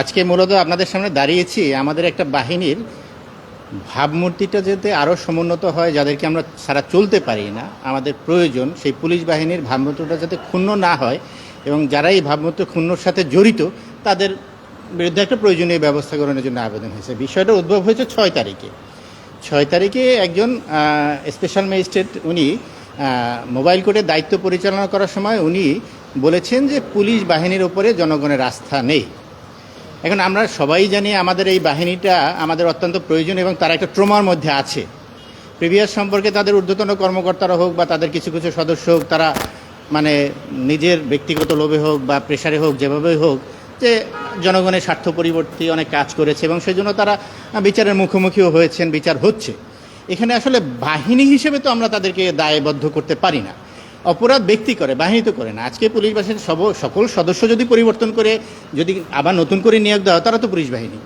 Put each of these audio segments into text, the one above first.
আজকে মূলত আপনাদের সামনে দাঁড়িয়েছি আমাদের একটা বাহিনীর ভাবমূর্তিটা যাতে আরও সমুন্নত হয়, যাদেরকে আমরা সারা চলতে পারি না, আমাদের প্রয়োজন সেই পুলিশ বাহিনীর ভাবমূর্তিটা যাতে ক্ষুণ্ণ না হয় এবং যারা এই ভাবমূর্তি ক্ষুণ্ণর সাথে জড়িত তাদের বিরুদ্ধে একটা প্রয়োজনীয় ব্যবস্থা গ্রহণের জন্য আবেদন হয়েছে। বিষয়টা উদ্ভব হয়েছে 6 তারিখে একজন স্পেশাল ম্যাজিস্ট্রেট উনি মোবাইল কোর্টের দায়িত্ব পরিচালনা করার সময় উনি বলেছেন যে পুলিশ বাহিনীর উপরে জনগণের আস্থা নেই। এখন আমরা সবাই জানি আমাদের এই বাহিনীটা আমাদের অত্যন্ত প্রয়োজন এবং তারা একটা ট্রমার মধ্যে আছে। প্রিভিয়াস সম্পর্কে তাদের ঊর্ধ্বতন কর্মকর্তারা হোক বা তাদের কিছু কিছু সদস্য হোক, তারা মানে নিজের ব্যক্তিগত লোভে হোক বা প্রেশারে হোক, যেভাবেই হোক, যে জনগণের স্বার্থ পরিবর্তী অনেক কাজ করেছে এবং সেই জন্য তারা বিচারের মুখোমুখিও হয়েছেন, বিচার হচ্ছে। এখানে আসলে বাহিনী হিসেবে তো আমরা তাদেরকে দায়বদ্ধ করতে পারি না। অপরাধ ব্যক্তি করে, বাহিনী তো করে না। আজকে পুলিশ বাহিনীর সকল সদস্য যদি পরিবর্তন করে যদি আবার নতুন করে নিয়োগ দেওয়া হয়, তারা তো পুলিশ বাহিনী,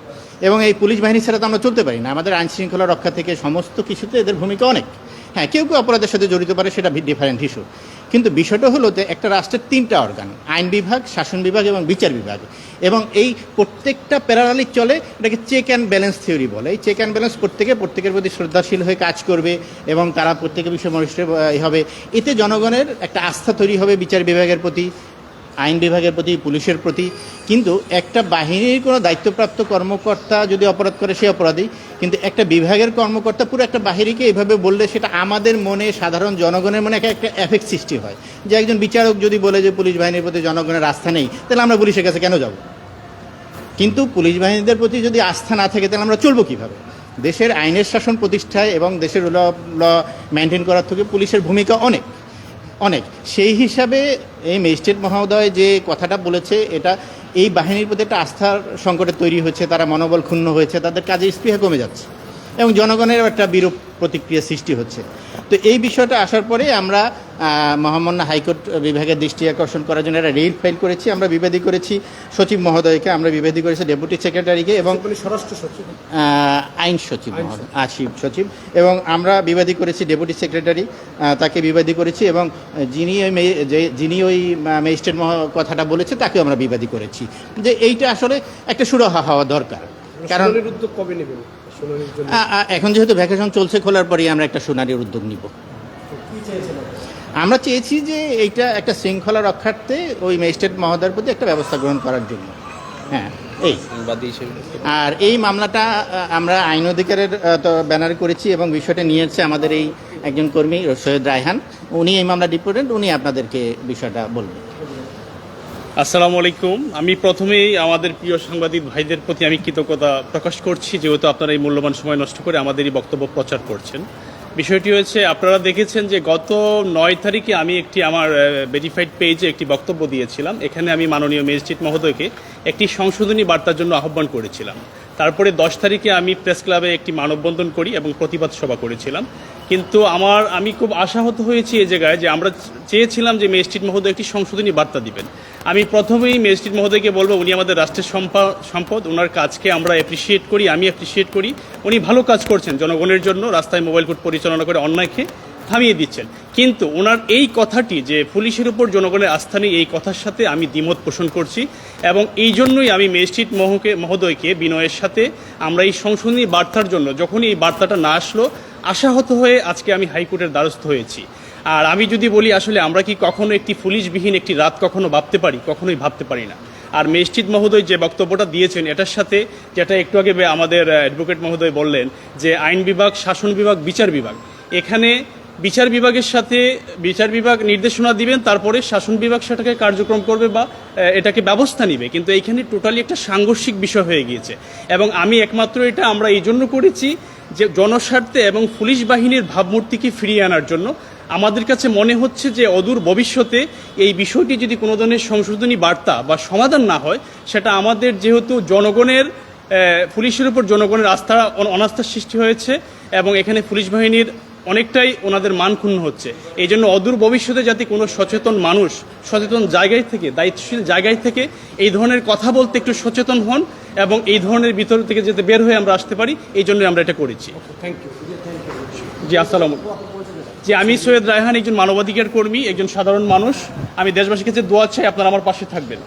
এবং এই পুলিশ বাহিনী ছাড়া তো আমরা চলতে পারি না। আমাদের আইন শৃঙ্খলা রক্ষা থেকে সমস্ত কিছুতে এদের ভূমিকা অনেক। হ্যাঁ, কেউ কেউ অপরাধের সাথে জড়িত পারে, সেটা ডিফারেন্ট ইস্যু। কিন্তু বিষয়টা হলো যে একটা রাষ্ট্রের 3টা অর্গান, আইন বিভাগ, শাসন বিভাগ এবং বিচার বিভাগ, এবং এই প্রত্যেকটা প্যারালালিক চলে। এটাকে চেক অ্যান্ড ব্যালেন্স থিওরি বলে। এই চেক অ্যান্ড ব্যালেন্স প্রত্যেকের প্রতি শ্রদ্ধাশীল হয়ে কাজ করবে এবং তারা প্রত্যেকের বিষয়ে মনিষ্ঠ হবে। এতে জনগণের একটা আস্থা তৈরি হবে বিচার বিভাগের প্রতি, আইন বিভাগের প্রতি, পুলিশের প্রতি। কিন্তু একটা বাহিনীর কোনো দায়িত্বপ্রাপ্ত কর্মকর্তা যদি অপরাধ করে, সে অপরাধী। কিন্তু একটা বিভাগের কর্মকর্তা পুরো একটা বাহিনীকে এইভাবে বললে সেটা আমাদের মনে, সাধারণ জনগণের মনে একটা এফেক্ট সৃষ্টি হয়। যে একজন বিচারক যদি বলে যে পুলিশ বাহিনীর প্রতি জনগণের আস্থা নেই, তাহলে আমরা পুলিশের কাছে কেন যাব? কিন্তু পুলিশ বাহিনীদের প্রতি যদি আস্থা না থাকে, তাহলে আমরা চলবো কীভাবে? দেশের আইনের শাসন প্রতিষ্ঠায় এবং দেশের রুল অফ ল মেনটেন করার থেকে পুলিশের ভূমিকা অনেক। সেই হিসাবে এই ম্যাজিস্ট্রেট মহোদয় যে কথাটা বলেছে, এটা এই বাহিনীর প্রতি একটা আস্থার সংকটে তৈরি হচ্ছে। তারা মনোবল ক্ষুণ্ণ হয়েছে, তাদের কাজে স্পৃহা কমে যাচ্ছে এবং জনগণের একটা বিরূপ প্রতিক্রিয়া সৃষ্টি হচ্ছে। তো এই বিষয়টা আসার পরে আমরা মহামান্য হাইকোর্ট বিভাগের দৃষ্টি আকর্ষণ করার জন্য একটা রিট ফাইল করেছি। আমরা বিবাদী করেছি সচিব মহোদয়কে, আমরা বিবাদী করেছি ডেপুটি সেক্রেটারিকে এবং স্বরাষ্ট্র সচিব, আইন সচিব মহোদয়, আসিফ সচিব, এবং আমরা বিবাদী করেছি ডেপুটি সেক্রেটারি, তাকে বিবাদী করেছি, এবং যিনি ওই ম্যাজিস্ট্রেট কথাটা বলেছে তাকেও আমরা বিবাদী করেছি যে এইটা আসলে একটা সুরাহা হওয়া দরকার। কারণ উদ্যোগ কবে নেবেন? এখন যেহেতু ভ্যাকেশন চলছে, খোলার পরেই আমরা একটা শুনানির উদ্যোগ নিব। আমরা চেয়েছি যে এইটা একটা শৃঙ্খলা রক্ষার্থে ওই ম্যাজিস্ট্রেট মহোদয়ের প্রতি একটা ব্যবস্থা গ্রহণ করার জন্য। হ্যাঁ, আর এই মামলাটা আমরা আইন অধিকারের ব্যানারে করেছি এবং বিষয়টা নিয়েছে আমাদের এই একজন কর্মী সৈয়দ রায়হান। উনি এই মামলা ডিপোর্টেন্ট, উনি আপনাদেরকে বিষয়টা বলবেন। আসসালামু আলাইকুম। আমি প্রথমেই আমাদের প্রিয় সাংবাদিক ভাইদের প্রতি আমি কৃতজ্ঞতা প্রকাশ করছি, যেহেতু আপনারা এই মূল্যবান সময় নষ্ট করে আমাদের এই বক্তব্য প্রচার করছেন। বিষয়টি হচ্ছে, আপনারা দেখেছেন যে গত 9 তারিখে আমি আমার ভেরিফাইড পেজে একটি বক্তব্য দিয়েছিলাম। এখানে আমি মাননীয় ম্যাজিস্ট্রেট মহোদয়কে একটি সংশোধনী বার্তার জন্য আহ্বান করেছিলাম। তারপরে 10 তারিখে আমি প্রেস ক্লাবে একটি মানববন্ধন করি এবং প্রতিবাদ সভা করেছিলাম। কিন্তু আমি খুব আশাহত হয়েছি এই জায়গায় যে আমরা চেয়েছিলাম যে ম্যাজিস্ট্রেট মহোদয় একটি সংশোধনী বার্তা দিবেন। আমি প্রথমেই ম্যাজিস্ট্রেট মহোদয়কে বলবো, উনি আমাদের রাষ্ট্রের সম্পদ, ওনার কাজকে আমরা অ্যাপ্রিসিয়েট করি, আমি অ্যাপ্রিসিয়েট করি। উনি ভালো কাজ করছেন জনগণের জন্য, রাস্তায় মোবাইল কোর্ট পরিচালনা করে অন্যায়কে থামিয়ে দিচ্ছেন। কিন্তু ওনার এই কথাটি যে পুলিশের উপর জনগণের আস্থা নেই, এই কথার সাথে আমি দ্বিমত পোষণ করছি এবং এই জন্যই আমি ম্যাজিস্ট্রেট মহোদয়কে বিনয়ের সাথে আমরা এই সংশোধনী বার্তার জন্য, যখনই এই বার্তাটা না আসলো, আশাহত হয়ে আজকে আমি হাইকোর্টের দ্বারস্থ হয়েছি। আর আমি যদি বলি, আসলে আমরা কি কখনো একটি পুলিশবিহীন একটি রাত কখনো ভাবতে পারি? কখনোই ভাবতে পারি না। আর ম্যাজিস্ট্রেট মহোদয় যে বক্তব্যটা দিয়েছেন, এটার সাথে যেটা একটু আগে আমাদের অ্যাডভোকেট মহোদয় বললেন যে আইন বিভাগ, শাসন বিভাগ, বিচার বিভাগ, এখানে বিচার বিভাগের সাথে বিচার বিভাগ নির্দেশনা দিবেন, তারপরে শাসন বিভাগ সেটাকে কার্যক্রম করবে বা এটাকে ব্যবস্থা নিবে। কিন্তু এইখানে টোটালি একটা সাংঘর্ষিক বিষয় হয়ে গিয়েছে এবং আমি একমাত্র এটা আমরা এই জন্য করেছি যে জনস্বার্থে এবং পুলিশ বাহিনীর ভাবমূর্তিকে ফিরিয়ে আনার জন্য। আমাদের কাছে মনে হচ্ছে যে অদূর ভবিষ্যতে এই বিষয়টি যদি কোনো ধরনের সংশোধনী বার্তা বা সমাধান না হয়, সেটা আমাদের যেহেতু জনগণের পুলিশের উপর জনগণের অনাস্থার সৃষ্টি হয়েছে এবং এখানে পুলিশ বাহিনীর অনেকটাই ওনাদের মান ক্ষুণ্ণ হচ্ছে। এই জন্য অদূর ভবিষ্যতে যাতে কোনো সচেতন মানুষ সচেতন জায়গায় থেকে, দায়িত্বশীল জায়গায় থেকে এই ধরনের কথা বলতে একটু সচেতন হন এবং এই ধরনের ভিতর থেকে যাতে বের হয়ে আমরা আসতে পারি, এই জন্য আমরা এটা করেছি। জি, আসসালামু আলাইকুম। যে আমি সৈয়দ রায়হান, একজন মানবাধিকার কর্মী, একজন সাধারণ মানুষ। আমি দেশবাসীর কাছে দোয়া চাই আপনারা আমার পাশে থাকবেন।